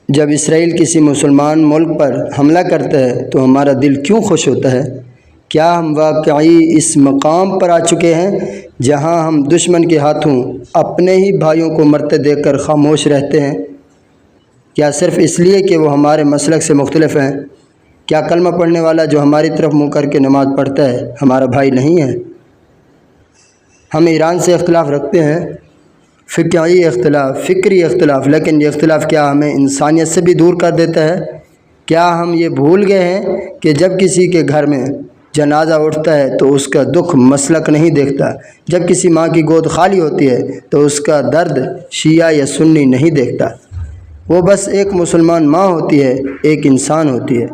جب اسرائیل کسی مسلمان ملک پر حملہ کرتا ہے تو ہمارا دل کیوں خوش ہوتا ہے؟ کیا ہم واقعی اس مقام پر آ چکے ہیں جہاں ہم دشمن کے ہاتھوں اپنے ہی بھائیوں کو مرتے دیکھ کر خاموش رہتے ہیں؟ کیا صرف اس لیے کہ وہ ہمارے مسلک سے مختلف ہیں؟ کیا کلمہ پڑھنے والا جو ہماری طرف منہ کر کے نماز پڑھتا ہے ہمارا بھائی نہیں ہے؟ ہم ایران سے اختلاف رکھتے ہیں، فکری اختلاف، لیکن یہ اختلاف کیا ہمیں انسانیت سے بھی دور کر دیتا ہے؟ کیا ہم یہ بھول گئے ہیں کہ جب کسی کے گھر میں جنازہ اٹھتا ہے تو اس کا دکھ مسلک نہیں دیکھتا، جب کسی ماں کی گود خالی ہوتی ہے تو اس کا درد شیعہ یا سنی نہیں دیکھتا، وہ بس ایک مسلمان ماں ہوتی ہے، ایک انسان ہوتی ہے۔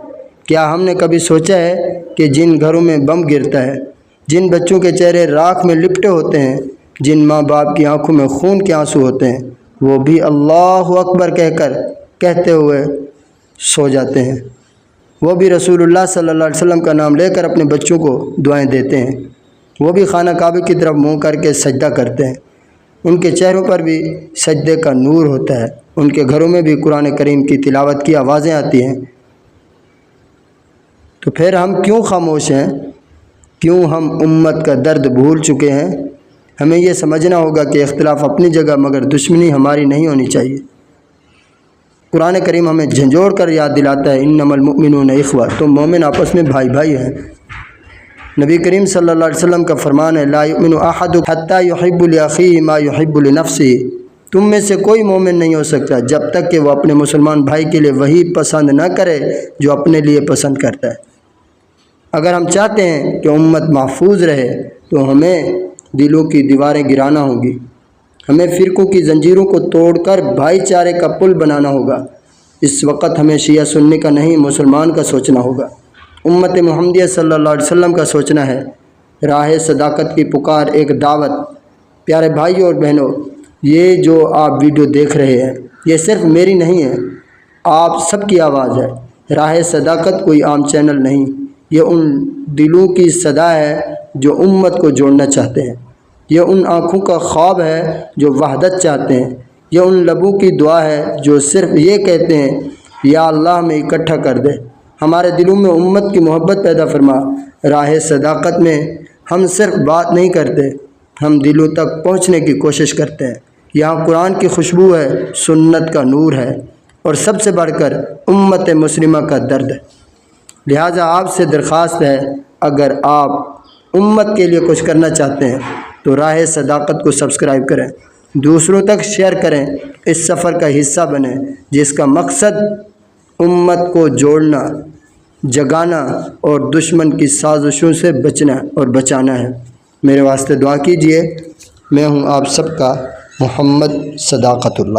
کیا ہم نے کبھی سوچا ہے کہ جن گھروں میں بم گرتا ہے، جن بچوں کے چہرے راکھ میں لپٹے ہوتے ہیں، جن ماں باپ کی آنکھوں میں خون کے آنسو ہوتے ہیں، وہ بھی اللہ اکبر کہتے ہوئے سو جاتے ہیں، وہ بھی رسول اللہ صلی اللہ علیہ وسلم کا نام لے کر اپنے بچوں کو دعائیں دیتے ہیں، وہ بھی خانہ کعبہ کی طرف منہ کر کے سجدہ کرتے ہیں، ان کے چہروں پر بھی سجدے کا نور ہوتا ہے، ان کے گھروں میں بھی قرآن کریم کی تلاوت کی آوازیں آتی ہیں، تو پھر ہم کیوں خاموش ہیں؟ کیوں ہم امت کا درد بھول چکے ہیں؟ ہمیں یہ سمجھنا ہوگا کہ اختلاف اپنی جگہ، مگر دشمنی ہماری نہیں ہونی چاہیے۔ قرآن کریم ہمیں جھنجھوڑ کر یاد دلاتا ہے، انما المؤمنون اخوہ، تو مومن آپس میں بھائی بھائی ہیں۔ نبی کریم صلی اللہ علیہ وسلم کا فرمان ہے، لا یؤمن احدکم حتی یحب لاخیہ ما یحب لنفسہ، تم میں سے کوئی مومن نہیں ہو سکتا جب تک کہ وہ اپنے مسلمان بھائی کے لیے وہی پسند نہ کرے جو اپنے لیے پسند کرتا ہے۔ اگر ہم چاہتے ہیں کہ امت محفوظ رہے تو ہمیں دلوں کی دیواریں گرانا ہوگی، ہمیں فرقوں کی زنجیروں کو توڑ کر بھائی چارے کا پل بنانا ہوگا۔ اس وقت ہمیں شیعہ سنی کا نہیں، مسلمان کا سوچنا ہوگا، امت محمدیہ صلی اللہ علیہ وسلم کا سوچنا ہے۔ راہ صداقت کی پکار ایک دعوت۔ پیارے بھائیوں اور بہنوں، یہ جو آپ ویڈیو دیکھ رہے ہیں یہ صرف میری نہیں ہے، آپ سب کی آواز ہے۔ راہ صداقت کوئی عام چینل نہیں، یہ ان دلوں کی صدا ہے جو امت کو جوڑنا چاہتے ہیں، یہ ان آنکھوں کا خواب ہے جو وحدت چاہتے ہیں، یہ ان لبوں کی دعا ہے جو صرف یہ کہتے ہیں، یا اللہ ہمیں اکٹھا کر دے، ہمارے دلوں میں امت کی محبت پیدا فرما۔ راہ صداقت میں ہم صرف بات نہیں کرتے، ہم دلوں تک پہنچنے کی کوشش کرتے ہیں۔ یہاں قرآن کی خوشبو ہے، سنت کا نور ہے، اور سب سے بڑھ کر امت مسلمہ کا درد ہے۔ لہٰذا آپ سے درخواست ہے، اگر آپ امت کے لیے کچھ کرنا چاہتے ہیں تو راہ صداقت کو سبسکرائب کریں، دوسروں تک شیئر کریں، اس سفر کا حصہ بنیں جس کا مقصد امت کو جوڑنا، جگانا اور دشمن کی سازشوں سے بچنا اور بچانا ہے۔ میرے واسطے دعا کیجیے۔ میں ہوں آپ سب کا محمد صداقت اللہ۔